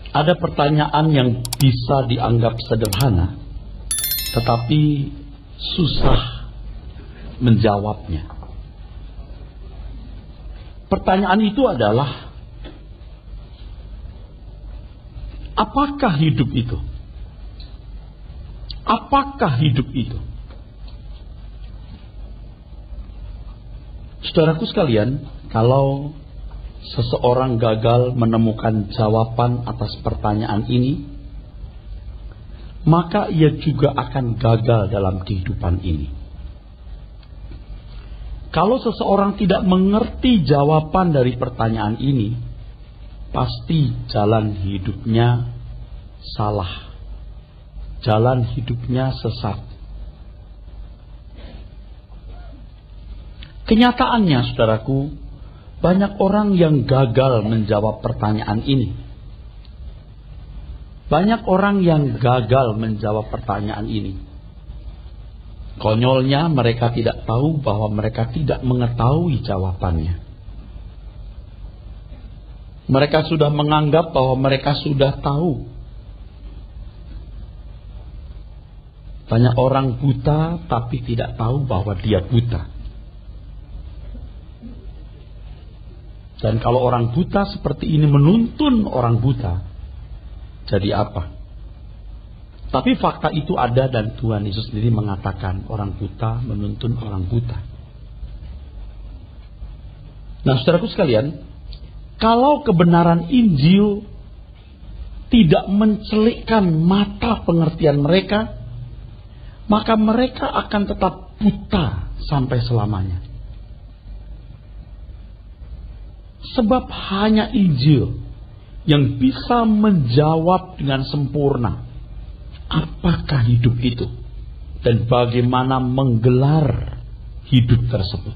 Ada pertanyaan yang bisa dianggap sederhana, tetapi susah menjawabnya. Pertanyaan itu adalah, apakah hidup itu? Apakah hidup itu? Saudaraku sekalian, kalau seseorang gagal menemukan jawaban atas pertanyaan ini, maka ia juga akan gagal dalam kehidupan ini. Kalau seseorang tidak mengerti jawaban dari pertanyaan ini, pasti jalan hidupnya salah. Jalan hidupnya sesat. Kenyataannya, saudaraku, banyak orang yang gagal menjawab pertanyaan ini. Banyak orang yang gagal menjawab pertanyaan ini. Konyolnya, mereka tidak tahu bahwa mereka tidak mengetahui jawabannya. Mereka sudah menganggap bahwa mereka sudah tahu. Banyak orang buta tapi tidak tahu bahwa dia buta. Dan kalau orang buta seperti ini menuntun orang buta, jadi apa? Tapi fakta itu ada dan Tuhan Yesus sendiri mengatakan orang buta menuntun orang buta. Nah, saudaraku sekalian, kalau kebenaran Injil tidak mencelikkan mata pengertian mereka, maka mereka akan tetap buta sampai selamanya. Sebab hanya Injil yang bisa menjawab dengan sempurna apakah hidup itu dan bagaimana menggelar hidup tersebut.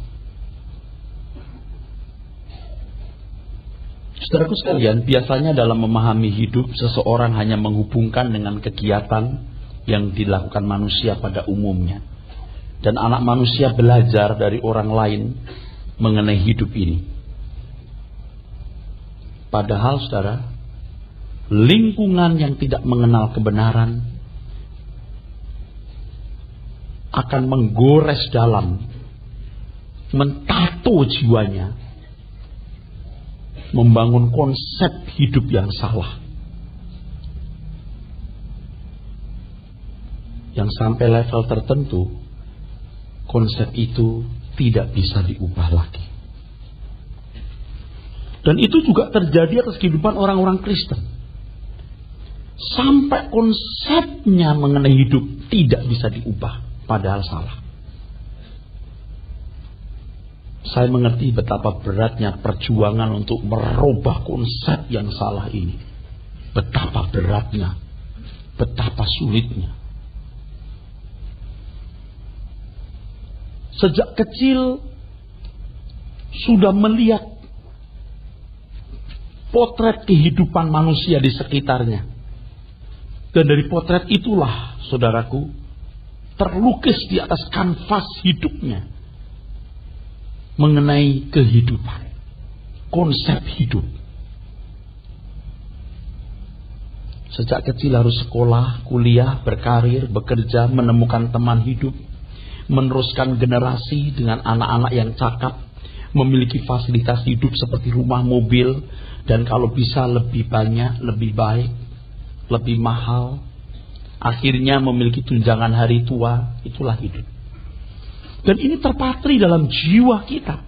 Saudaraku sekalian, biasanya dalam memahami hidup, seseorang hanya menghubungkan dengan kegiatan yang dilakukan manusia pada umumnya. Dan anak manusia belajar dari orang lain mengenai hidup ini. Padahal, saudara, lingkungan yang tidak mengenal kebenaran akan menggores dalam, mentato jiwanya, membangun konsep hidup yang salah, yang sampai level tertentu konsep itu tidak bisa diubah lagi. Dan itu juga terjadi atas kehidupan orang-orang Kristen. Sampai konsepnya mengenai hidup tidak bisa diubah, padahal salah. Saya mengerti betapa beratnya perjuangan untuk merubah konsep yang salah ini. Betapa beratnya, betapa sulitnya. Sejak kecil sudah melihat potret kehidupan manusia di sekitarnya. Dan dari potret itulah, saudaraku, terlukis di atas kanvas hidupnya mengenai kehidupan, konsep hidup. Sejak kecil harus sekolah, kuliah, berkarir, bekerja, menemukan teman hidup, meneruskan generasi dengan anak-anak yang cakap, memiliki fasilitas hidup seperti rumah, mobil, dan kalau bisa lebih banyak, lebih baik, lebih mahal. Akhirnya memiliki tunjangan hari tua. Itulah hidup. Dan ini terpatri dalam jiwa kita.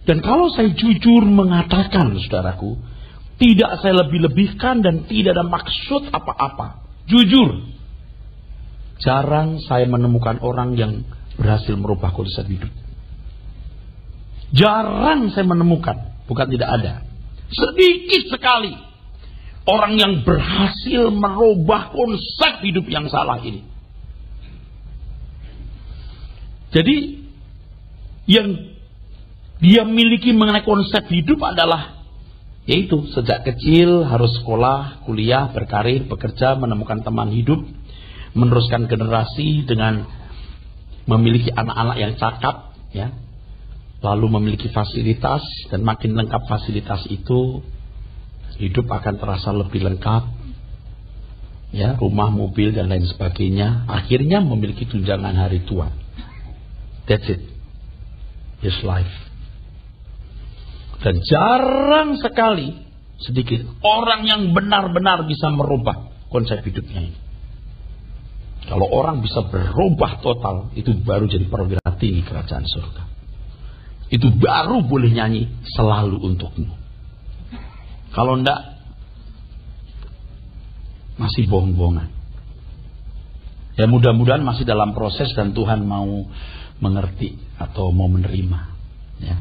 Dan kalau saya jujur mengatakan, saudaraku, tidak saya lebih-lebihkan dan tidak ada maksud apa-apa. Jujur, jarang saya menemukan orang yang berhasil merubah konsep hidup. Jarang saya menemukan, bukan tidak ada. Sedikit sekali orang yang berhasil merubah konsep hidup yang salah ini. Jadi yang dia miliki mengenai konsep hidup adalah, yaitu sejak kecil harus sekolah, kuliah, berkarir, bekerja, menemukan teman hidup, meneruskan generasi dengan memiliki anak-anak yang cakap, ya, lalu memiliki fasilitas, dan makin lengkap fasilitas itu, hidup akan terasa lebih lengkap, ya, rumah, mobil dan lain sebagainya. Akhirnya memiliki tunjangan hari tua. That's it, his life. Dan jarang sekali, sedikit orang yang benar-benar bisa merubah konsep hidupnya ini. Kalau orang bisa berubah total, itu baru jadi perwira tinggi kerajaan surga. Itu baru boleh nyanyi selalu untukmu. Kalau enggak, masih bohong-bohongan. Ya, mudah-mudahan masih dalam proses dan Tuhan mau mengerti atau mau menerima, ya.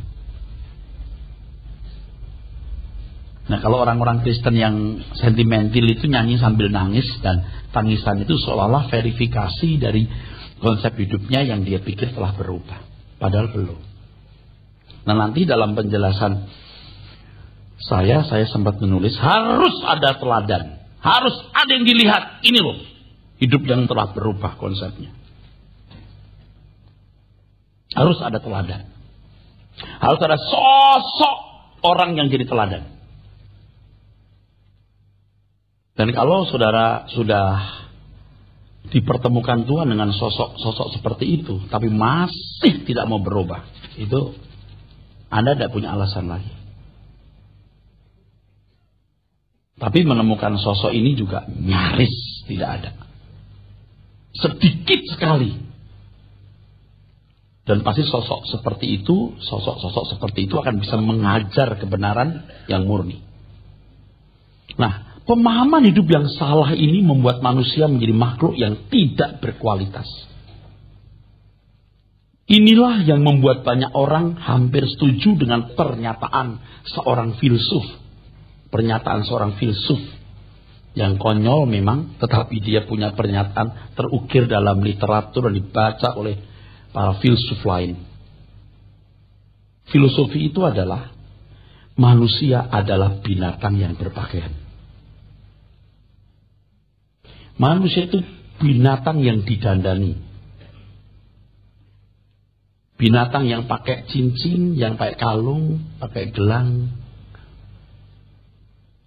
Nah, kalau orang-orang Kristen yang sentimental itu nyanyi sambil nangis, dan tangisan itu seolah-olah verifikasi dari konsep hidupnya yang dia pikir telah berubah. Padahal belum. Nah, nanti dalam penjelasan saya sempat menulis harus ada teladan. Harus ada yang dilihat. Ini loh, hidup yang telah berubah konsepnya. Harus ada teladan. Harus ada sosok orang yang jadi teladan. Dan kalau saudara sudah dipertemukan Tuhan dengan sosok-sosok seperti itu, tapi masih tidak mau berubah, itu Anda tidak punya alasan lagi. Tapi menemukan sosok ini juga nyaris tidak ada. Sedikit sekali. Dan pasti sosok seperti itu akan bisa mengajar kebenaran yang murni. Nah, pemahaman hidup yang salah ini membuat manusia menjadi makhluk yang tidak berkualitas. Inilah yang membuat banyak orang hampir setuju dengan pernyataan seorang filsuf. Pernyataan seorang filsuf yang konyol memang, tetapi dia punya pernyataan terukir dalam literatur dan dibaca oleh para filsuf lain. Filosofi itu adalah manusia adalah binatang yang berpakaian. Manusia itu binatang yang didandani. Binatang yang pakai cincin, yang pakai kalung, pakai gelang.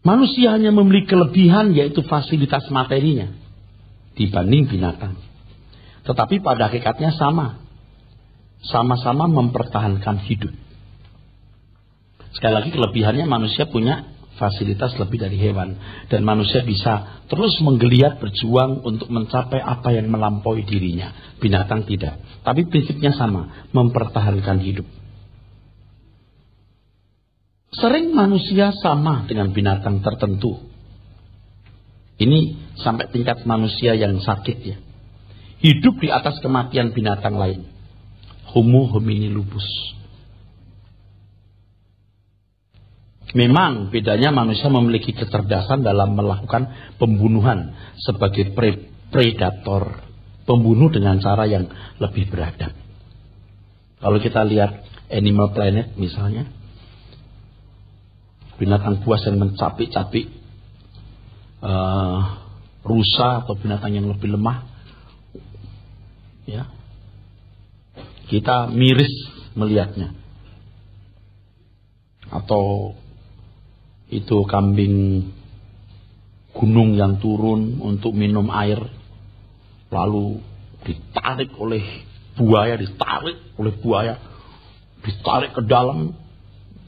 Manusia hanya memiliki kelebihan, yaitu fasilitas materinya dibanding binatang. Tetapi pada hakikatnya sama-sama mempertahankan hidup. Sekali lagi, kelebihannya manusia punya fasilitas lebih dari hewan, dan manusia bisa terus menggeliat berjuang untuk mencapai apa yang melampaui dirinya. Binatang tidak, tapi prinsipnya sama, mempertahankan hidup. Sering manusia sama dengan binatang tertentu. Ini sampai tingkat manusia yang sakit, ya. Hidup di atas kematian binatang lain. Homo homini lupus. Memang bedanya manusia memiliki kecerdasan dalam melakukan pembunuhan sebagai predator. Pembunuh dengan cara yang lebih beradab. Kalau kita lihat Animal Planet misalnya. Binatang buas yang mencapik-capik rusa atau binatang yang lebih lemah. Ya. Kita miris melihatnya. Atau itu kambing gunung yang turun untuk minum air, lalu ditarik oleh buaya, ditarik ke dalam.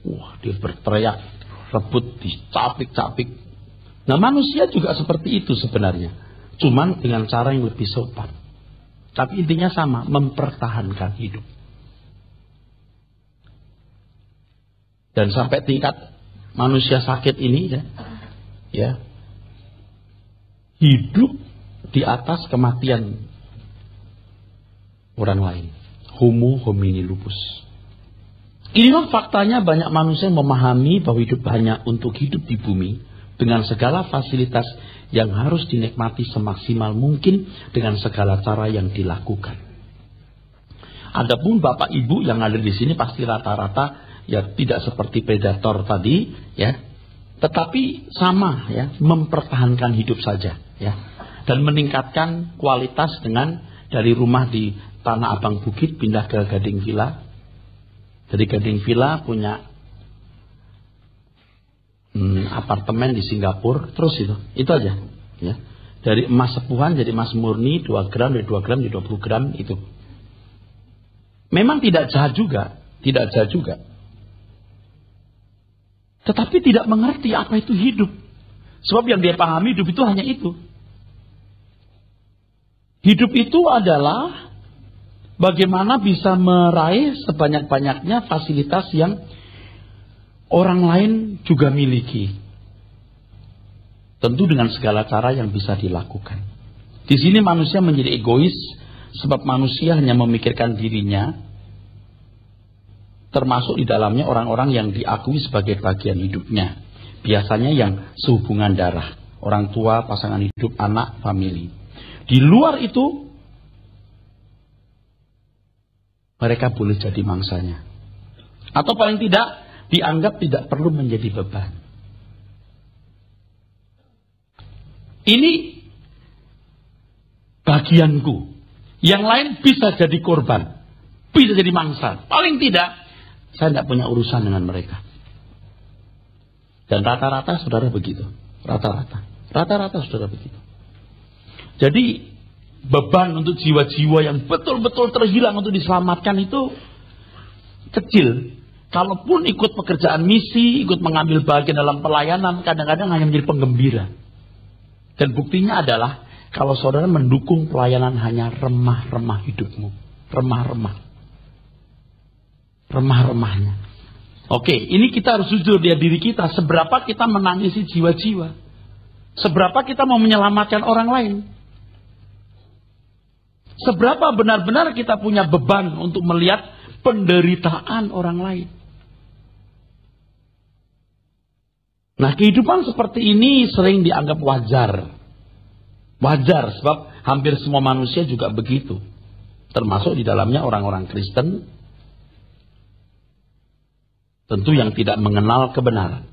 Wah, dia berteriak, rebut, dicapik-capik. Nah, manusia juga seperti itu sebenarnya, cuman dengan cara yang lebih sopan. Tapi intinya sama, mempertahankan hidup. Dan sampai tingkat manusia sakit ini, ya, hidup di atas kematian orang lain. Homo homini lupus. Inilah faktanya banyak manusia yang memahami bahwa hidup hanya untuk hidup di bumi dengan segala fasilitas yang harus dinikmati semaksimal mungkin dengan segala cara yang dilakukan. Adapun Bapak Ibu yang ada di sini pasti rata-rata ya tidak seperti predator tadi, ya, tetapi sama, ya, mempertahankan hidup saja, ya, dan meningkatkan kualitas dengan dari rumah di Tanah Abang Bukit pindah ke Gading Villa. Jadi Gading Villa punya apartemen di Singapura, terus itu aja. Ya. Dari emas sepuhan jadi emas murni 2 gram, dari 2 gram jadi 20 gram itu. Memang tidak jahat juga, Tetapi tidak mengerti apa itu hidup. Sebab yang dia pahami hidup itu hanya itu. Hidup itu adalah bagaimana bisa meraih sebanyak-banyaknya fasilitas yang orang lain juga miliki. Tentu dengan segala cara yang bisa dilakukan. Di sini manusia menjadi egois sebab manusia hanya memikirkan dirinya, termasuk di dalamnya orang-orang yang diakui sebagai bagian hidupnya. Biasanya yang sehubungan darah, orang tua, pasangan hidup, anak, famili. Di luar itu, mereka boleh jadi mangsanya. Atau paling tidak, dianggap tidak perlu menjadi beban. Ini bagianku. Yang lain bisa jadi korban. Bisa jadi mangsa. Paling tidak, saya tidak punya urusan dengan mereka. Dan rata-rata saudara begitu. Rata-rata saudara begitu. Jadi beban untuk jiwa-jiwa yang betul-betul terhilang untuk diselamatkan itu kecil. Kalaupun ikut pekerjaan misi, ikut mengambil bagian dalam pelayanan, kadang-kadang hanya menjadi penggembira. Dan buktinya adalah kalau saudara mendukung pelayanan hanya remah-remah hidupmu. Remah-remahnya. Oke, ini kita harus jujur di diri kita. Seberapa kita menangisi jiwa-jiwa. Seberapa kita mau menyelamatkan orang lain. Seberapa benar-benar kita punya beban untuk melihat penderitaan orang lain. Nah, kehidupan seperti ini sering dianggap wajar. Wajar, sebab hampir semua manusia juga begitu. Termasuk di dalamnya orang-orang Kristen. Tentu yang tidak mengenal kebenaran.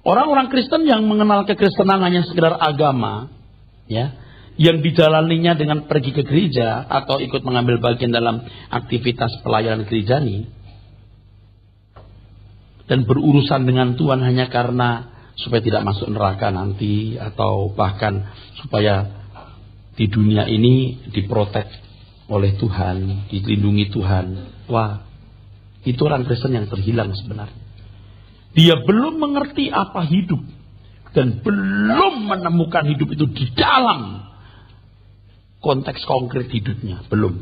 Orang-orang Kristen yang mengenal kekristenan hanya sekedar agama, ya, yang dijalaninya dengan pergi ke gereja atau ikut mengambil bagian dalam aktivitas pelayanan gerejani dan berurusan dengan Tuhan hanya karena supaya tidak masuk neraka nanti atau bahkan supaya di dunia ini diprotek oleh Tuhan, dilindungi Tuhan. Wah, itu orang Kristen yang terhilang sebenarnya. Dia belum mengerti apa hidup dan belum menemukan hidup itu di dalam konteks konkret hidupnya. Belum.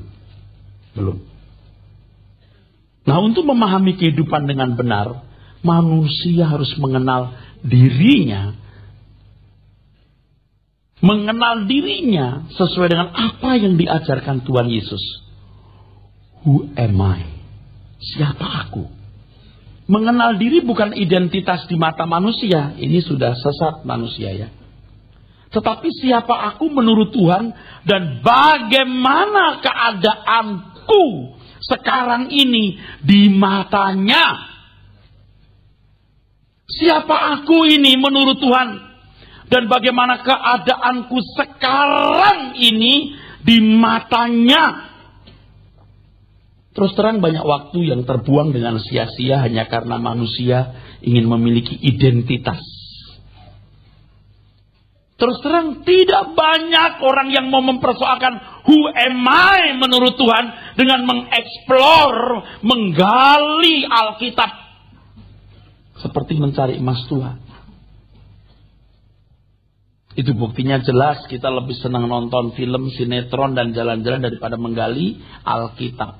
Nah, untuk memahami kehidupan dengan benar, manusia harus mengenal dirinya. Mengenal dirinya sesuai dengan apa yang diajarkan Tuhan Yesus. Who am I? Siapa aku? Mengenal diri bukan identitas di mata manusia. Ini sudah sesat manusia, ya. Tetapi siapa aku menurut Tuhan dan bagaimana keadaanku sekarang ini di matanya. Siapa aku ini menurut Tuhan dan bagaimana keadaanku sekarang ini di matanya. Terus terang banyak waktu yang terbuang dengan sia-sia hanya karena manusia ingin memiliki identitas. Terus terang tidak banyak orang yang mau mempersoalkan who am I menurut Tuhan dengan mengeksplor, menggali Alkitab. Seperti mencari emas tua. Itu buktinya jelas kita lebih senang nonton film, sinetron dan jalan-jalan daripada menggali Alkitab.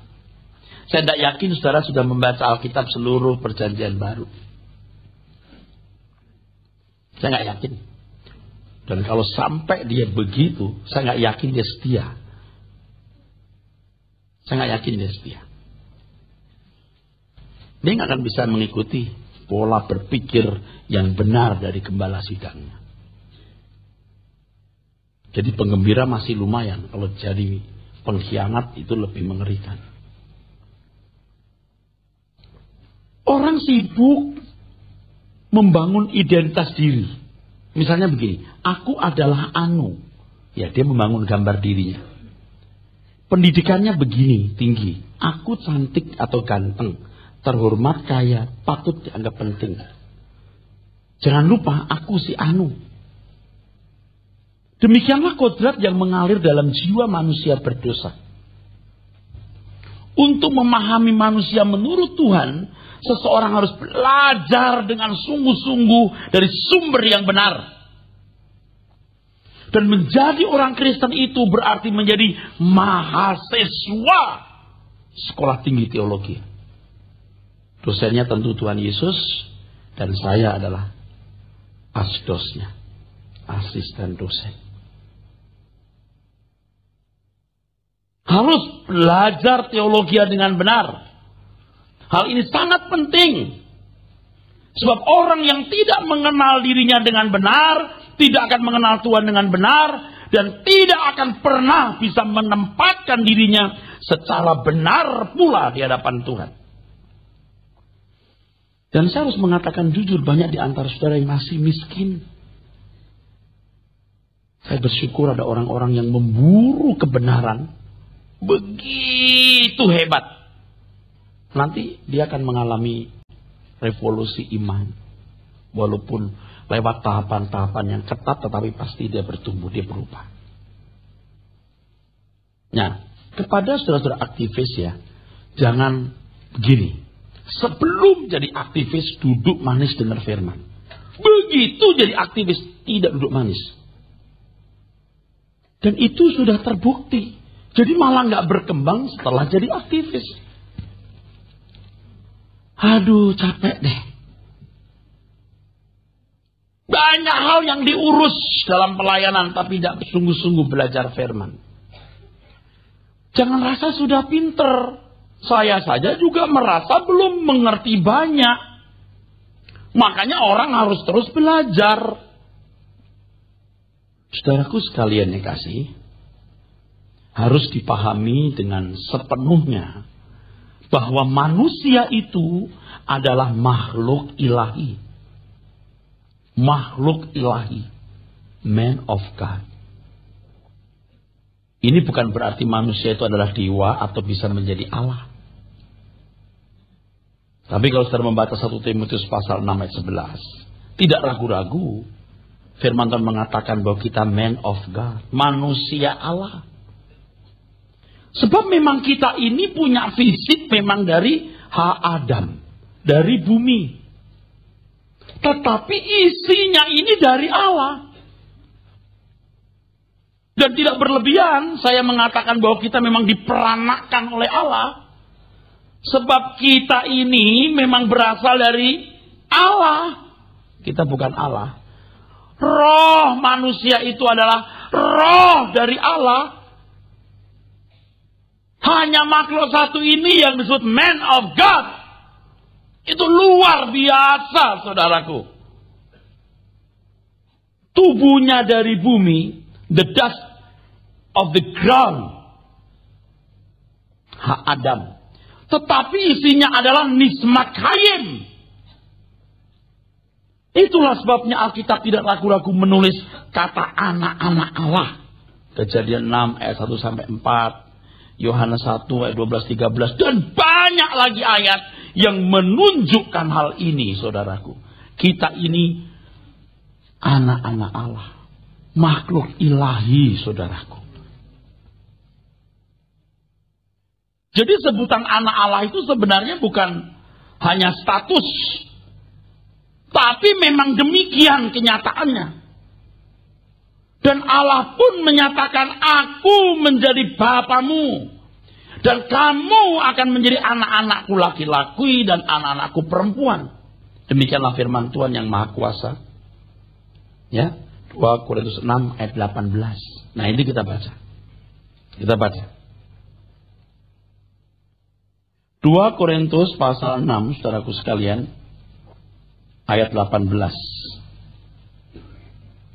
Saya tidak yakin saudara sudah membaca Alkitab seluruh perjanjian baru. Saya nggak yakin. Dan kalau sampai dia begitu, saya nggak yakin dia setia. Saya nggak yakin dia setia. Dia nggak akan bisa mengikuti pola berpikir yang benar dari gembala sidangnya. Jadi penggembira masih lumayan. Kalau jadi pengkhianat itu lebih mengerikan. Orang sibuk membangun identitas diri. Misalnya begini, aku adalah Anu. Ya, dia membangun gambar dirinya. Pendidikannya begini, tinggi. Aku cantik atau ganteng, terhormat, kaya, patut dianggap penting. Jangan lupa, aku si anu. Demikianlah kodrat yang mengalir dalam jiwa manusia berdosa. Untuk memahami manusia menurut Tuhan, seseorang harus belajar dengan sungguh-sungguh dari sumber yang benar. Dan menjadi orang Kristen itu berarti menjadi mahasiswa sekolah tinggi teologi. Dosennya tentu Tuhan Yesus, dan saya adalah asdosnya, asisten dosen. Harus belajar teologi dengan benar. Hal ini sangat penting. Sebab orang yang tidak mengenal dirinya dengan benar, tidak akan mengenal Tuhan dengan benar, dan tidak akan pernah bisa menempatkan dirinya secara benar pula di hadapan Tuhan. Dan saya harus mengatakan jujur, banyak di antara saudara yang masih miskin. Saya bersyukur ada orang-orang yang memburu kebenaran begitu hebat. Nanti dia akan mengalami revolusi iman. Walaupun lewat tahapan-tahapan yang ketat, tetapi pasti dia bertumbuh, dia berubah. Nah, kepada saudara-saudara aktivis ya, jangan begini. Sebelum jadi aktivis, duduk manis dengar firman. Begitu jadi aktivis, tidak duduk manis. Dan itu sudah terbukti. Jadi malah nggak berkembang setelah jadi aktivis. Aduh, capek deh. Banyak hal yang diurus dalam pelayanan, tapi tidak sungguh-sungguh belajar firman. Jangan rasa sudah pinter. Saya saja juga merasa belum mengerti banyak. Makanya orang harus terus belajar. Saudaraku sekalian yang kasih, harus dipahami dengan sepenuhnya bahwa manusia itu adalah makhluk ilahi. Makhluk ilahi. Man of God. Ini bukan berarti manusia itu adalah dewa atau bisa menjadi Allah. Tapi kalau saudara membaca 1 Timotius pasal 6 ayat 11, tidak ragu-ragu firman Tuhan mengatakan bahwa kita man of God, manusia Allah. Sebab memang kita ini punya fisik memang dari Adam, dari bumi. Tetapi isinya ini dari Allah. Dan tidak berlebihan saya mengatakan bahwa kita memang diperanakkan oleh Allah. Sebab kita ini memang berasal dari Allah. Kita bukan Allah. Roh manusia itu adalah roh dari Allah. Hanya makhluk satu ini yang disebut man of God. Itu luar biasa, saudaraku. Tubuhnya dari bumi, the dust of the ground. Adam. Tetapi isinya adalah nismat hayim. Itulah sebabnya Alkitab tidak ragu-ragu menulis kata anak-anak Allah. Kejadian 6 ayat 1 sampai 4. Yohanes 1 ayat 12-13. Dan banyak lagi ayat yang menunjukkan hal ini, saudaraku. Kita ini anak-anak Allah. Makhluk ilahi, saudaraku. Jadi sebutan anak Allah itu sebenarnya bukan hanya status. Tapi memang demikian kenyataannya. Dan Allah pun menyatakan, aku menjadi bapamu. Dan kamu akan menjadi anak-anakku laki-laki dan anak-anakku perempuan. Demikianlah firman Tuhan yang Maha Kuasa. Ya, 2 Korintus 6 ayat 18. Nah ini kita baca. Kita baca. 2 Korintus pasal 6, saudaraku sekalian, ayat 18.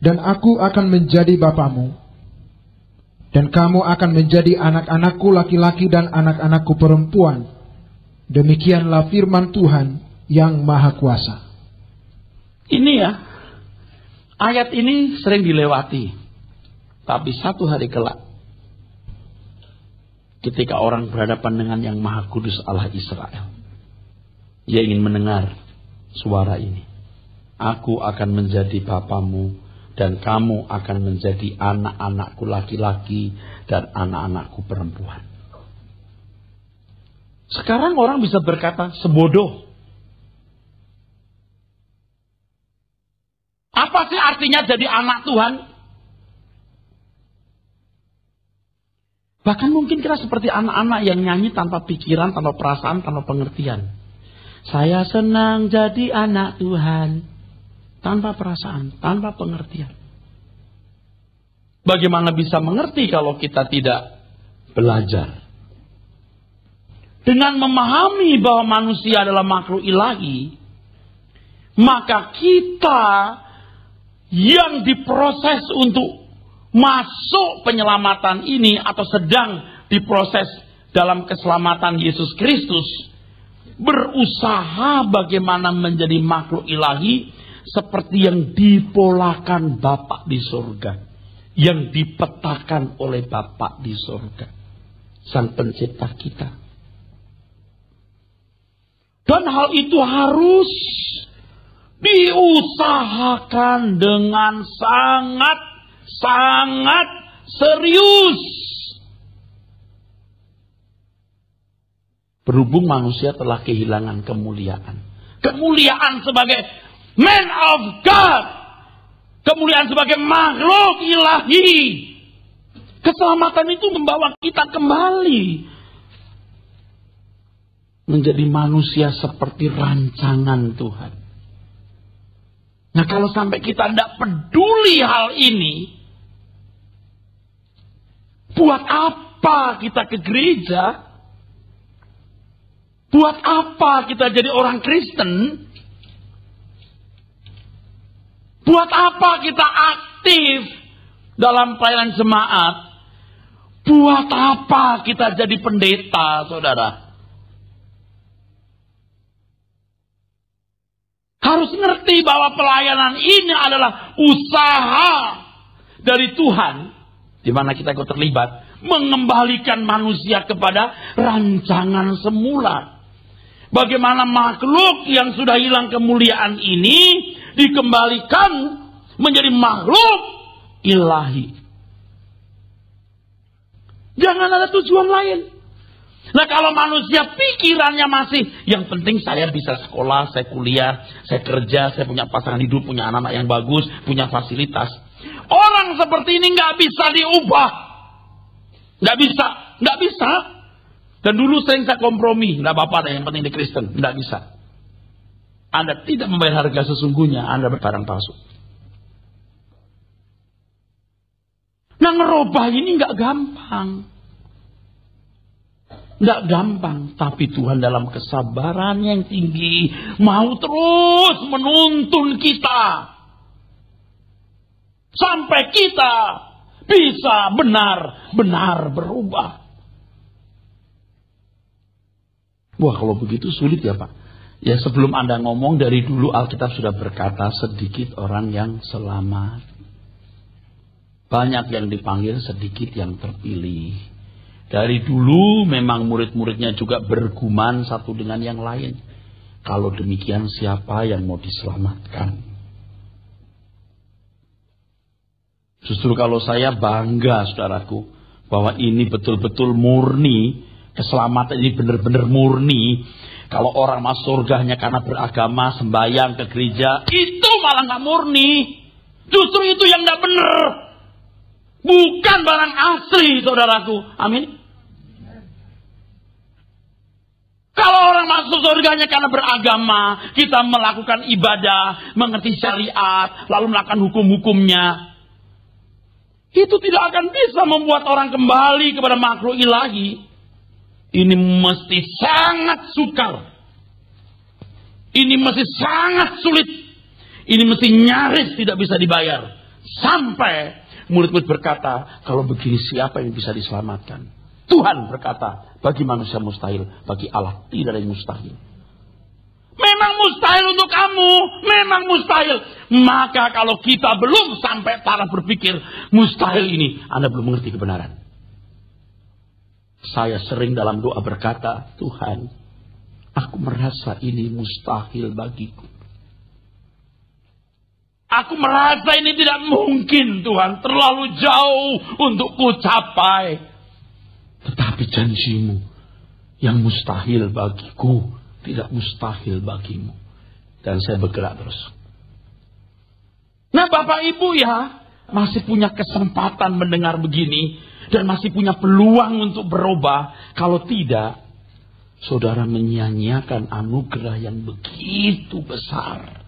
Dan aku akan menjadi bapamu, dan kamu akan menjadi anak-anakku laki-laki dan anak-anakku perempuan. Demikianlah firman Tuhan yang Maha Kuasa. Ini ya, ayat ini sering dilewati. Tapi satu hari kelak, ketika orang berhadapan dengan yang Maha Kudus Allah Israel, dia ingin mendengar suara ini. Aku akan menjadi bapamu, dan kamu akan menjadi anak-anakku laki-laki dan anak-anakku perempuan. Sekarang orang bisa berkata, sebodoh. Apa sih artinya jadi anak Tuhan? Bahkan mungkin kita seperti anak-anak yang nyanyi tanpa pikiran, tanpa perasaan, tanpa pengertian. Saya senang jadi anak Tuhan. Tanpa perasaan, tanpa pengertian. Bagaimana bisa mengerti kalau kita tidak belajar? Dengan memahami bahwa manusia adalah makhluk ilahi, maka kita yang diproses untuk masuk penyelamatan ini atau sedang diproses dalam keselamatan Yesus Kristus, berusaha bagaimana menjadi makhluk ilahi seperti yang dipolakan Bapa di surga, yang dipetakan oleh Bapa di surga, Sang Pencipta kita. Dan hal itu harus diusahakan dengan sangat serius. Berhubung manusia telah kehilangan kemuliaan. Kemuliaan sebagai man of God. Kemuliaan sebagai makhluk ilahi. Keselamatan itu membawa kita kembali menjadi manusia seperti rancangan Tuhan. Nah, kalau sampai kita tidak peduli hal ini, buat apa kita ke gereja? Buat apa kita jadi orang Kristen? Buat apa kita aktif dalam pelayanan jemaat? Buat apa kita jadi pendeta, saudara? Harus ngerti bahwa pelayanan ini adalah usaha dari Tuhan, di mana kita ikut terlibat, mengembalikan manusia kepada rancangan semula. Bagaimana makhluk yang sudah hilang kemuliaan ini dikembalikan menjadi makhluk ilahi. Jangan ada tujuan lain. Nah, kalau manusia pikirannya masih, yang penting saya bisa sekolah, saya kuliah, saya kerja, saya punya pasangan hidup, punya anak-anak yang bagus, punya fasilitas. Orang seperti ini nggak bisa diubah. Nggak bisa. Dan dulu sering saya kompromi, nggak apa-apa, yang penting di Kristen, nggak bisa. Anda tidak membayar harga sesungguhnya, Anda berbarang palsu. Nah, ngerubah ini nggak gampang. Nggak gampang, tapi Tuhan dalam kesabaran yang tinggi mau terus menuntun kita sampai kita bisa benar-benar berubah. Wah, kalau begitu sulit ya Pak. Ya, sebelum Anda ngomong, dari dulu Alkitab sudah berkata sedikit orang yang selamat. Banyak yang dipanggil, sedikit yang terpilih. Dari dulu memang murid-muridnya juga bergumam satu dengan yang lain. Kalau demikian siapa yang mau diselamatkan? Justru kalau saya bangga, saudaraku, bahwa ini betul-betul murni. Keselamatan ini benar-benar murni. Kalau orang masuk surganya karena beragama, sembahyang ke gereja, itu malah nggak murni. Justru itu yang nggak benar. Bukan barang asli, saudaraku. Amin. Kalau orang masuk surganya karena beragama, kita melakukan ibadah, mengerti syariat, lalu melakukan hukum-hukumnya, itu tidak akan bisa membuat orang kembali kepada makhluk ilahi. Ini mesti sangat sukar. Ini mesti sangat sulit. Ini mesti nyaris tidak bisa dibayar. Sampai murid-murid berkata, kalau begini siapa yang bisa diselamatkan? Tuhan berkata, bagi manusia mustahil, bagi Allah tidak ada yang mustahil. Memang mustahil untuk kamu, memang mustahil. Maka kalau kita belum sampai taraf berpikir mustahil ini, Anda belum mengerti kebenaran. Saya sering dalam doa berkata, Tuhan, aku merasa ini mustahil bagiku. Aku merasa ini tidak mungkin, Tuhan. Terlalu jauh untuk ku capai. Tetapi janjimu yang mustahil bagiku tidak mustahil bagimu. Dan saya bergerak terus. Nah, Bapak Ibu ya, masih punya kesempatan mendengar begini. Dan masih punya peluang untuk berubah. Kalau tidak, saudara menyia-nyiakan anugerah yang begitu besar.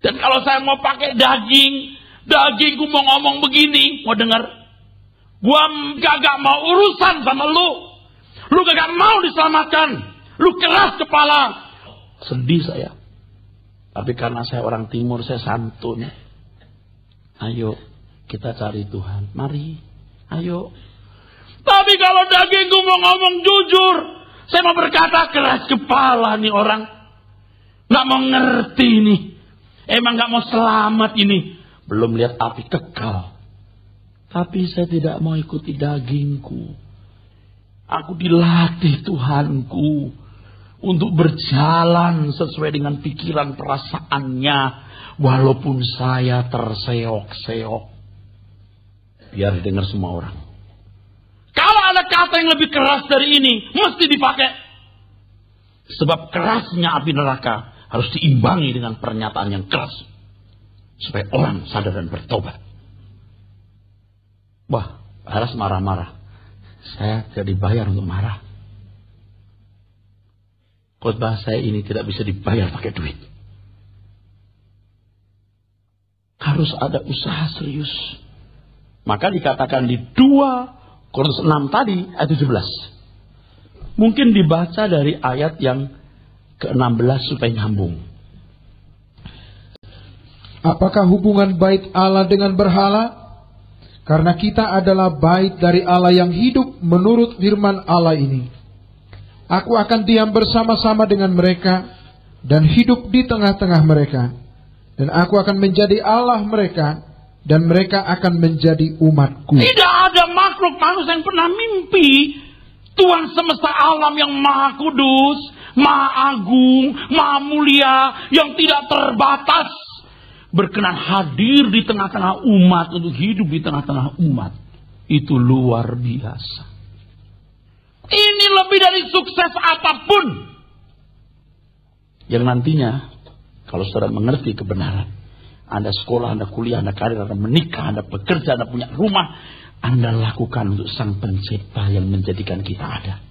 Dan kalau saya mau pakai dagingku mau ngomong begini, mau dengar, gua gak mau urusan sama lu gak mau diselamatkan, lu keras kepala. Sedih saya. Tapi karena saya orang timur, saya santun. Ayo kita cari Tuhan, mari, ayo. Tapi kalau dagingku mau ngomong jujur, saya mau berkata keras kepala nih orang, gak mau ngerti nih. Emang gak mau selamat ini. Belum lihat api kekal. Tapi saya tidak mau ikuti dagingku. Aku dilatih Tuhanku untuk berjalan sesuai dengan pikiran perasaannya. Walaupun saya terseok-seok. Biar didengar semua orang. Kalau ada kata yang lebih keras dari ini, mesti dipakai. Sebab kerasnya api neraka harus diimbangi dengan pernyataan yang keras. Supaya orang sadar dan bertobat. Wah, harus marah-marah. Saya tidak dibayar untuk marah. Khotbah saya ini tidak bisa dibayar pakai duit. Harus ada usaha serius. Maka dikatakan di 2 Korintus 6 tadi, ayat 17. Mungkin dibaca dari ayat yang ke-16 supaya nyambung. Apakah hubungan bait Allah dengan berhala? Karena kita adalah bait dari Allah yang hidup menurut firman Allah ini. Aku akan diam bersama-sama dengan mereka dan hidup di tengah-tengah mereka. Dan aku akan menjadi Allah mereka dan mereka akan menjadi umatku. Tidak ada makhluk manusia yang pernah mimpi Tuhan semesta alam yang maha kudus, maha agung, maha mulia, yang tidak terbatas, berkenan hadir di tengah-tengah umat, untuk hidup di tengah-tengah umat. Itu luar biasa. Ini lebih dari sukses apapun. Yang nantinya, kalau saudara mengerti kebenaran, Anda sekolah, Anda kuliah, Anda karir, Anda menikah, Anda bekerja, Anda punya rumah, Anda lakukan untuk Sang Pencipta yang menjadikan kita ada.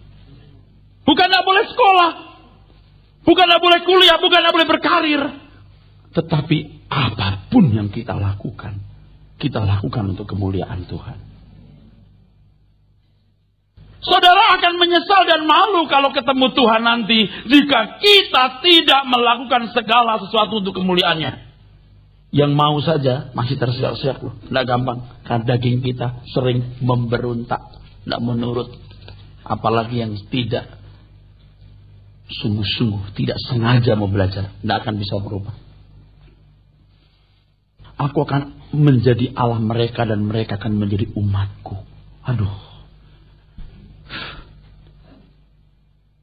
Bukan Anda boleh sekolah, bukan Anda boleh kuliah, bukan Anda boleh berkarir. Tetapi apapun yang kita lakukan untuk kemuliaan Tuhan. Saudara akan menyesal dan malu kalau ketemu Tuhan nanti, jika kita tidak melakukan segala sesuatu untuk kemuliaannya. Yang mau saja masih tersiap-siap loh. Tidak gampang. Karena daging kita sering memberontak. Tidak menurut. Apalagi yang tidak sungguh-sungguh, tidak sengaja mau belajar. Tidak akan bisa berubah. Aku akan menjadi Allah mereka dan mereka akan menjadi umatku. Aduh.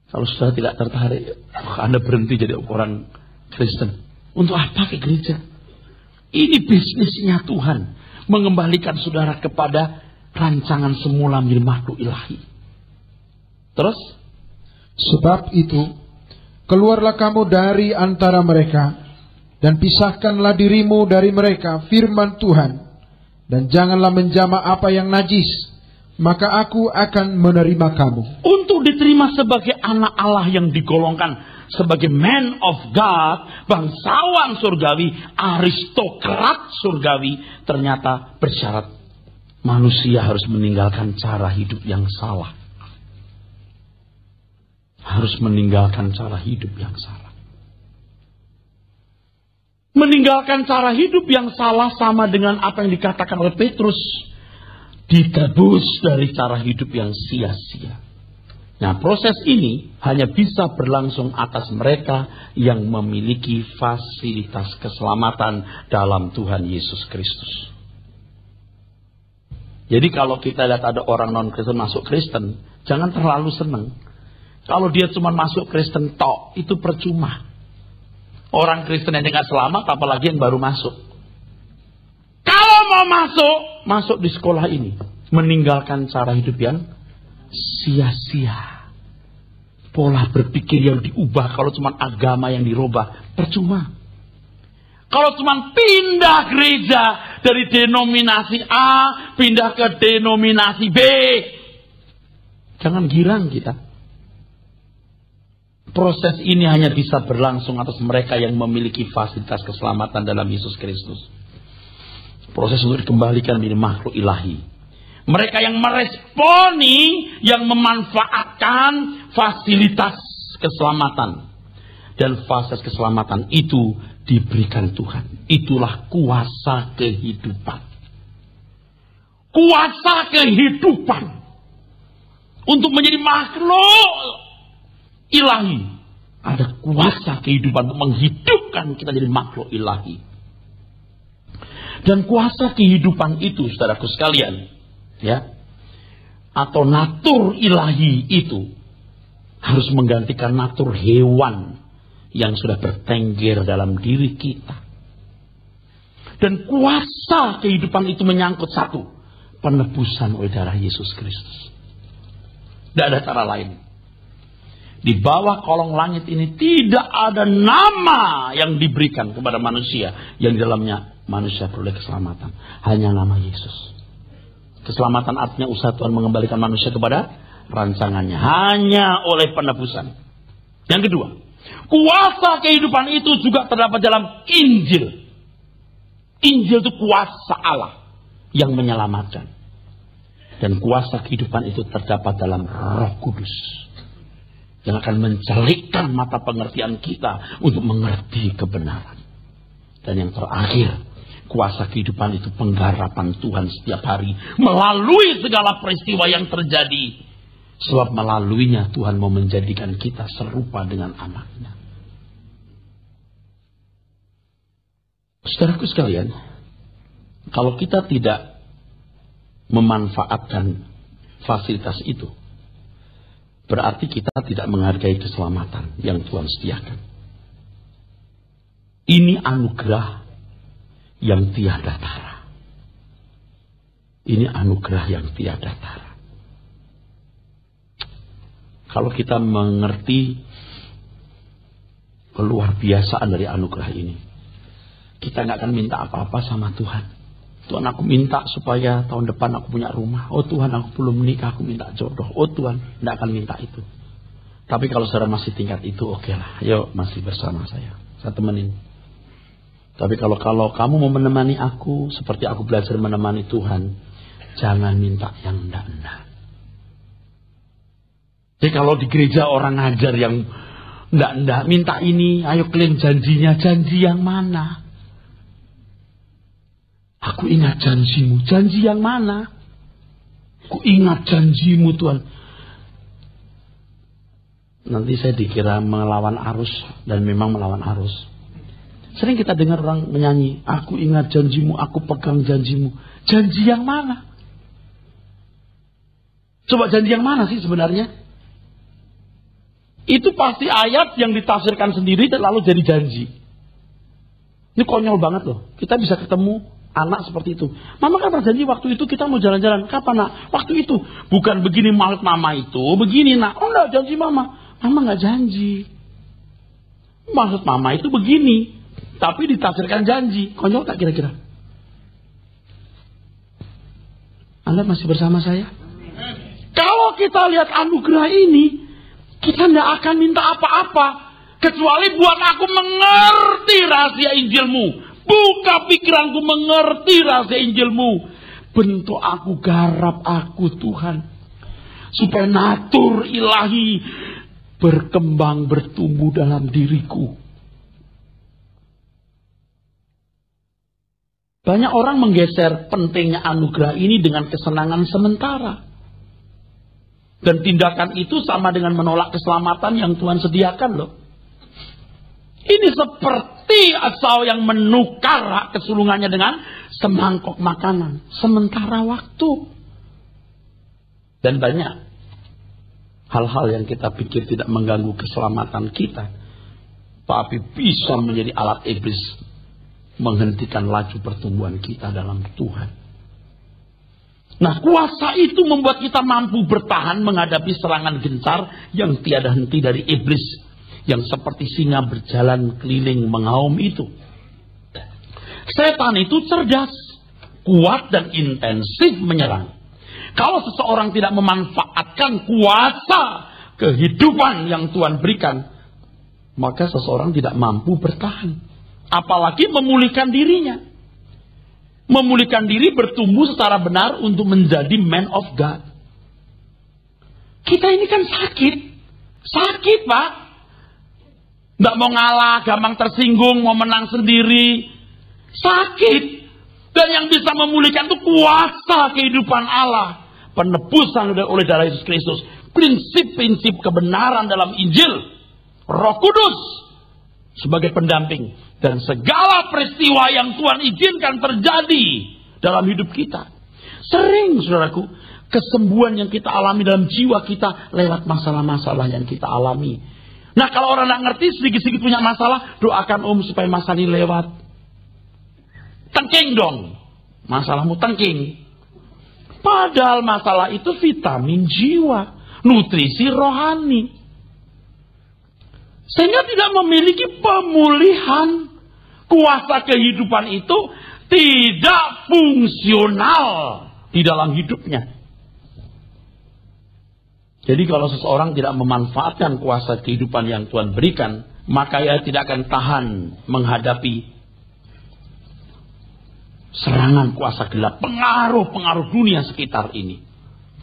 Kalau sudah tidak tertarik, Anda berhenti jadi orang Kristen. Untuk apa ke gereja? Ini bisnisnya Tuhan. Mengembalikan saudara kepada rancangan semula milik makhluk ilahi. Terus? Sebab itu, keluarlah kamu dari antara mereka, dan pisahkanlah dirimu dari mereka, firman Tuhan. Dan janganlah menjamah apa yang najis, maka aku akan menerima kamu. Untuk diterima sebagai anak Allah yang digolongkan sebagai man of God, bangsawan surgawi, aristokrat surgawi, ternyata bersyarat manusia harus meninggalkan cara hidup yang salah. Harus meninggalkan cara hidup yang salah. Meninggalkan cara hidup yang salah sama dengan apa yang dikatakan oleh Petrus. Ditebus dari cara hidup yang sia-sia. Nah, proses ini hanya bisa berlangsung atas mereka yang memiliki fasilitas keselamatan dalam Tuhan Yesus Kristus. Jadi kalau kita lihat ada orang non-Kristen masuk Kristen, jangan terlalu senang. Kalau dia cuma masuk Kristen tok, itu percuma. Orang Kristen yang nggak selamat, apalagi yang baru masuk. Kalau mau masuk di sekolah ini, meninggalkan cara hidup yang sia-sia. Pola berpikir yang diubah, kalau cuma agama yang dirubah, percuma. Kalau cuma pindah gereja dari denominasi A, pindah ke denominasi B, jangan girang kita. Proses ini hanya bisa berlangsung atas mereka yang memiliki fasilitas keselamatan dalam Yesus Kristus. Proses untuk dikembalikan menjadi makhluk ilahi. Mereka yang meresponi, yang memanfaatkan fasilitas keselamatan. Dan fasilitas keselamatan itu diberikan Tuhan. Itulah kuasa kehidupan. Kuasa kehidupan. Untuk menjadi makhluk ilahi. Ada kuasa kehidupan untuk menghidupkan kita jadi makhluk ilahi. Dan kuasa kehidupan itu, saudaraku sekalian, ya, atau natur ilahi itu harus menggantikan natur hewan yang sudah bertengger dalam diri kita. Dan kuasa kehidupan itu menyangkut satu, penebusan oleh darah Yesus Kristus. Tidak ada cara lain. Di bawah kolong langit ini tidak ada nama yang diberikan kepada manusia yang di dalamnya manusia peroleh keselamatan. Hanya nama Yesus. Keselamatan artinya usaha Tuhan mengembalikan manusia kepada rancangannya. Hanya oleh penebusan. Yang kedua, kuasa kehidupan itu juga terdapat dalam Injil. Injil itu kuasa Allah yang menyelamatkan. Dan kuasa kehidupan itu terdapat dalam Roh Kudus. Yang akan mencelikkan mata pengertian kita untuk mengerti kebenaran. Dan yang terakhir, kuasa kehidupan itu penggarapan Tuhan setiap hari. Melalui segala peristiwa yang terjadi. Sebab melaluinya Tuhan mau menjadikan kita serupa dengan anaknya. Saudaraku sekalian, kalau kita tidak memanfaatkan fasilitas itu, berarti kita tidak menghargai keselamatan yang Tuhan sediakan. Ini anugerah yang tiada tara. Ini anugerah yang tiada tara. Kalau kita mengerti keluar biasaan dari anugerah ini, kita nggak akan minta apa-apa sama Tuhan. Tuhan, aku minta supaya tahun depan aku punya rumah. Oh Tuhan, aku belum menikah, aku minta jodoh. Oh Tuhan, nggak akan minta itu. Tapi kalau saudara masih tingkat itu, oke lah. Yuk, masih bersama saya temenin. Tapi kalau kamu mau menemani aku seperti aku belajar menemani Tuhan, jangan minta yang enggak. Jadi kalau di gereja orang ngajar yang enggak, minta ini, ayo klaim janjinya. Janji yang mana? Aku ingat janjimu. Janji yang mana? Aku ingat janjimu Tuhan. Nanti saya dikira melawan arus, dan memang melawan arus. Sering kita dengar orang menyanyi, aku ingat janjimu, aku pegang janjimu. Janji yang mana? Coba janji yang mana sih sebenarnya? Itu pasti ayat yang ditafsirkan sendiri dan lalu jadi janji. Ini konyol banget loh. Kita bisa ketemu anak seperti itu. Mama kan janji waktu itu kita mau jalan-jalan. Kapan nak? Waktu itu. Bukan begini maksud mama itu. Begini nak. Oh enggak janji mama. Mama enggak janji. Maksud mama itu begini. Tapi ditafsirkan janji. Konyol tak kira-kira? Anda masih bersama saya? Kalau kita lihat anugerah ini, kita tidak akan minta apa-apa. Kecuali buat aku mengerti rahasia Injilmu. Buka pikiranku mengerti rahasia Injilmu. Bentuk aku, garap aku Tuhan. Supaya natur ilahi berkembang, bertumbuh dalam diriku. Banyak orang menggeser pentingnya anugerah ini dengan kesenangan sementara. Dan tindakan itu sama dengan menolak keselamatan yang Tuhan sediakan loh. Ini seperti Esau yang menukar hak kesulungannya dengan semangkok makanan. Sementara waktu. Dan banyak hal-hal yang kita pikir tidak mengganggu keselamatan kita. tapi bisa menjadi alat iblis menghentikan laju pertumbuhan kita dalam Tuhan. Nah, kuasa itu membuat kita mampu bertahan menghadapi serangan gencar yang tiada henti dari iblis yang seperti singa berjalan keliling mengaum itu. Setan itu cerdas, kuat dan intensif menyerang. Kalau seseorang tidak memanfaatkan kuasa kehidupan yang Tuhan berikan, maka seseorang tidak mampu bertahan. Apalagi memulihkan dirinya. Memulihkan diri bertumbuh secara benar untuk menjadi man of God. Kita ini kan sakit. Sakit, Pak. Tidak mau ngalah, gampang tersinggung, mau menang sendiri. Sakit. Dan yang bisa memulihkan itu kuasa kehidupan Allah. Penebusan oleh darah Yesus Kristus. Prinsip-prinsip kebenaran dalam Injil. Roh Kudus sebagai pendamping. Dan segala peristiwa yang Tuhan izinkan terjadi dalam hidup kita. Sering, saudaraku, kesembuhan yang kita alami dalam jiwa kita lewat masalah-masalah yang kita alami. Nah, kalau orang tidak ngerti, sedikit-sedikit punya masalah, doakan supaya masalah ini lewat. Tengking dong. Masalahmu tengking. Padahal masalah itu vitamin jiwa. Nutrisi rohani. Sehingga tidak memiliki pemulihan. Kuasa kehidupan itu tidak fungsional di dalam hidupnya. Jadi kalau seseorang tidak memanfaatkan kuasa kehidupan yang Tuhan berikan, maka ia tidak akan tahan menghadapi serangan kuasa gelap, pengaruh-pengaruh dunia sekitar ini.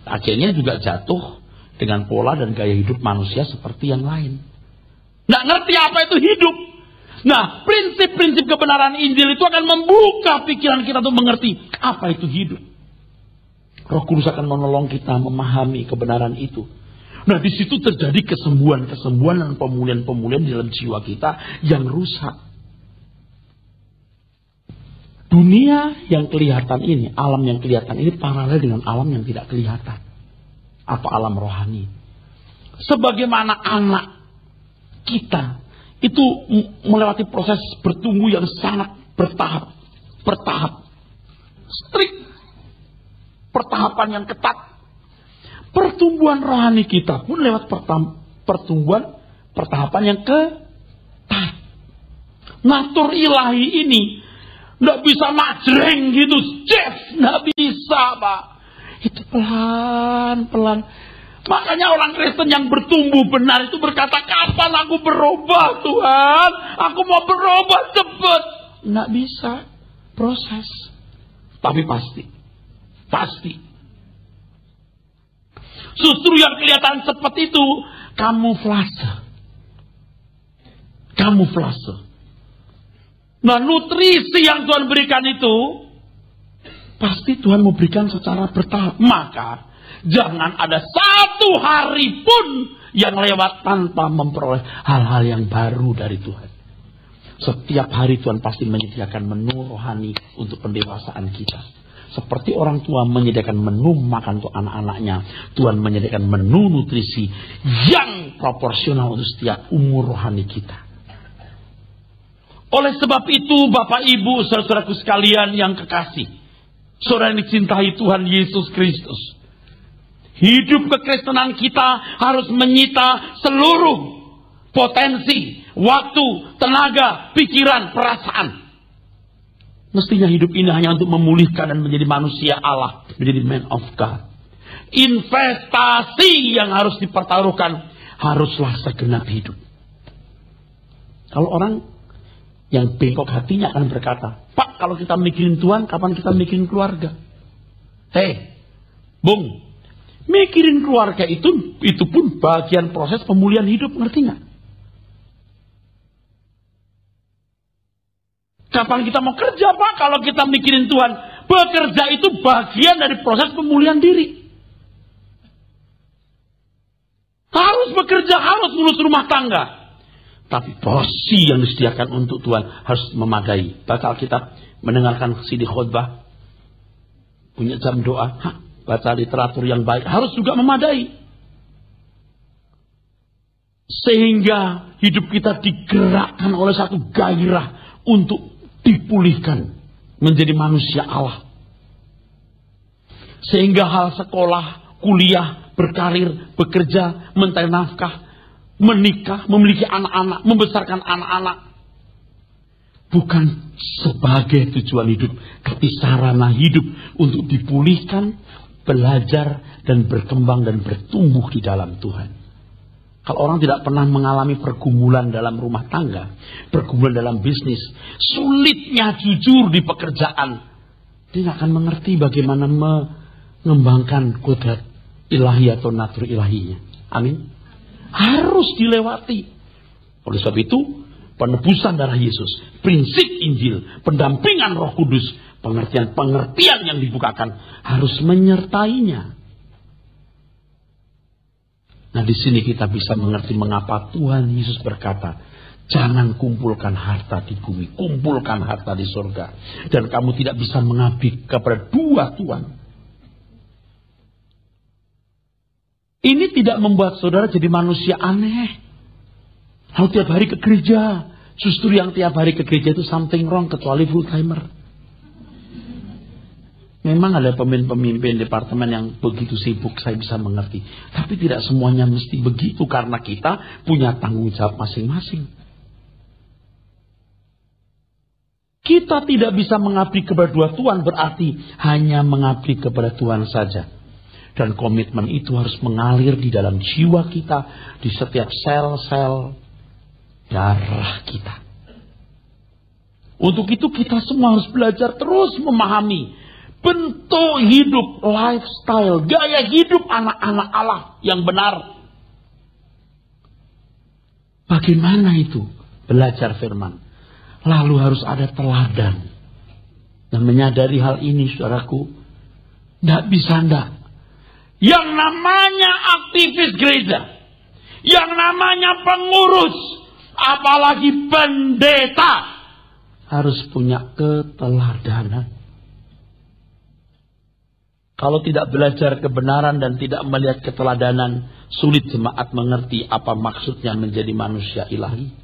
Akhirnya juga jatuh dengan pola dan gaya hidup manusia seperti yang lain. Nggak ngerti apa itu hidup. Nah, prinsip-prinsip kebenaran Injil itu akan membuka pikiran kita untuk mengerti apa itu hidup. Roh Kudus akan menolong kita memahami kebenaran itu. Nah, di situ terjadi kesembuhan-kesembuhan dan pemulihan-pemulihan di dalam jiwa kita yang rusak. Dunia yang kelihatan ini, alam yang kelihatan ini paralel dengan alam yang tidak kelihatan. Apa alam rohani? Sebagaimana anak kita itu melewati proses bertumbuh yang sangat bertahap. Strict. Pertahapan yang ketat. Pertumbuhan rohani kita pun lewat pertahapan yang ketat. Natur ilahi ini nggak bisa majreng gitu, Jeff, nggak bisa, Pak. Itu pelan-pelan. Makanya orang Kristen yang bertumbuh benar itu berkata, kapan aku berubah, Tuhan? Aku mau berubah cepat. Nggak bisa. Proses. Tapi pasti. Pasti. Justru yang kelihatan cepat itu kamuflase. Kamuflase. Nah, nutrisi yang Tuhan berikan itu pasti Tuhan mau berikan secara bertahap. Maka jangan ada satu hari pun yang lewat tanpa memperoleh hal-hal yang baru dari Tuhan. Setiap hari Tuhan pasti menyediakan menu rohani untuk pendewasaan kita. Seperti orang tua menyediakan menu makan untuk anak-anaknya, Tuhan menyediakan menu nutrisi yang proporsional untuk setiap umur rohani kita. Oleh sebab itu, Bapak Ibu, saudara-saudaraku sekalian yang kekasih, saudara yang dicintai Tuhan Yesus Kristus, hidup kekristenan kita harus menyita seluruh potensi, waktu, tenaga, pikiran, perasaan. Mestinya hidup ini hanya untuk memulihkan dan menjadi manusia Allah, menjadi man of God. Investasi yang harus dipertaruhkan haruslah segenap hidup. Kalau orang yang bengkok hatinya akan berkata, Pak, kalau kita mikirin Tuhan, kapan kita mikirin keluarga? Hei, Bung, mikirin keluarga itu pun bagian proses pemulihan hidup, ngerti nggak? Kapan kita mau kerja, Pak? Kalau kita mikirin Tuhan, bekerja itu bagian dari proses pemulihan diri. Harus bekerja, harus ngurus rumah tangga. Tapi porsi yang disediakan untuk Tuhan harus memadai. Bakal kita mendengarkan CD khotbah, punya jam doa, baca literatur yang baik, harus juga memadai. Sehingga hidup kita digerakkan oleh satu gairah untuk dipulihkan menjadi manusia Allah. Sehingga hal sekolah, kuliah, berkarir, bekerja, mencari nafkah, menikah, memiliki anak-anak, membesarkan anak-anak, bukan sebagai tujuan hidup, tapi sarana hidup untuk dipulihkan, belajar, dan berkembang dan bertumbuh di dalam Tuhan. Kalau orang tidak pernah mengalami pergumulan dalam rumah tangga, pergumulan dalam bisnis, sulitnya jujur di pekerjaan, dia tidak akan mengerti bagaimana mengembangkan kodrat ilahi atau natur ilahinya. Amin. Harus dilewati. Oleh sebab itu, penebusan darah Yesus, prinsip Injil, pendampingan Roh Kudus, pengertian-pengertian yang dibukakan harus menyertainya. Nah, di sini kita bisa mengerti mengapa Tuhan Yesus berkata, jangan kumpulkan harta di bumi, kumpulkan harta di surga. Dan kamu tidak bisa mengabdi kepada dua Tuhan. Ini tidak membuat saudara jadi manusia aneh. Lalu tiap hari ke gereja. Justru yang tiap hari ke gereja itu something wrong, kecuali full timer. Memang ada pemimpin departemen yang begitu sibuk, saya bisa mengerti. Tapi tidak semuanya mesti begitu, karena kita punya tanggung jawab masing-masing. Kita tidak bisa mengabdi kepada dua Tuhan, berarti hanya mengabdi kepada Tuhan saja. Dan komitmen itu harus mengalir di dalam jiwa kita, di setiap sel-sel darah kita. Untuk itu kita semua harus belajar terus memahami bentuk hidup, lifestyle, gaya hidup anak-anak Allah yang benar. Bagaimana itu? Belajar firman. Lalu harus ada teladan. Dan menyadari hal ini, saudaraku, tidak bisa tidak. Yang namanya aktivis gereja, yang namanya pengurus, apalagi pendeta, harus punya keteladanan. Kalau tidak belajar kebenaran dan tidak melihat keteladanan, sulit jemaat mengerti apa maksudnya menjadi manusia ilahi.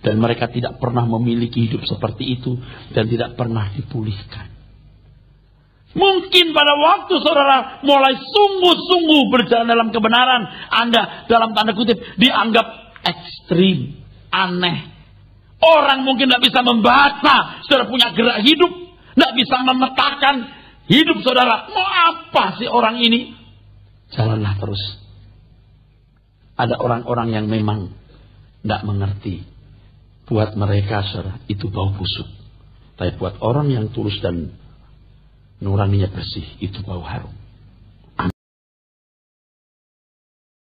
Dan mereka tidak pernah memiliki hidup seperti itu dan tidak pernah dipulihkan. Mungkin pada waktu saudara mulai sungguh-sungguh berjalan dalam kebenaran, Anda dalam tanda kutip dianggap ekstrim, aneh. Orang mungkin tidak bisa membaca saudara punya gerak hidup, tidak bisa memetakan hidup saudara. Mau apa sih orang ini? Jalanlah terus. Ada orang-orang yang memang tidak mengerti. Buat mereka saudara itu bau busuk. Tapi buat orang yang tulus dan nuraninya bersih, itu bau harum.